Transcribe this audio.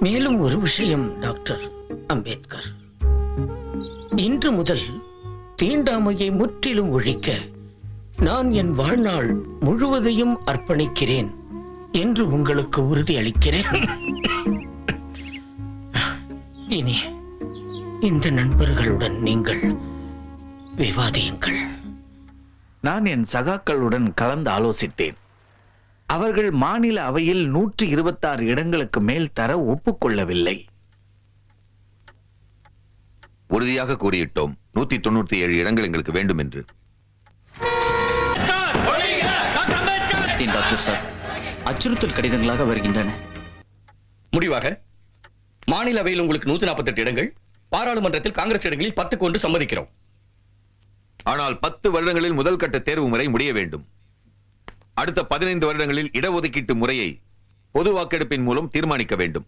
மேலும் ஒரு விஷயம் டாக்டர் அம்பேத்கர், இன்று முதல் தீண்டாமையை முற்றிலும் ஒழிக்க நான் என் வாழ்நாள் முழுவதையும் அர்ப்பணிக்கிறேன் என்று உங்களுக்கு உறுதி அளிக்கிறேன். இனி இந்த நண்பர்களுடன் நீங்கள் விவாதியுங்கள். நான் என் சகாக்களுடன் கலந்து ஆலோசித்தேன். அவர்கள் மாநில அவையில் 126 இடங்களுக்கு மேல் தர ஒப்புக்கொள்ளவில்லை. உறுதியாக கூறியிட்டோம், 197 இடங்கள் எங்களுக்கு வேண்டும் என்று. டாக்டர் சார், அச்சுறுத்தல் கடிதங்களாக வருகின்றன. முடிவாக மாநில அவையில் உங்களுக்கு 148 இடங்கள், பாராளுமன்றத்தில் காங்கிரஸ் இடங்களில் 10 கொண்டு சம்மதிக்கிறோம். ஆனால் 10 வருடங்களில் முதல் கட்ட தேர்வு முறை முடிய வேண்டும். அடுத்த 15 வருடங்களில் இடஒதுக்கீட்டு முறையை பொது வாக்கெடுப்பின் மூலம் தீர்மானிக்க வேண்டும்.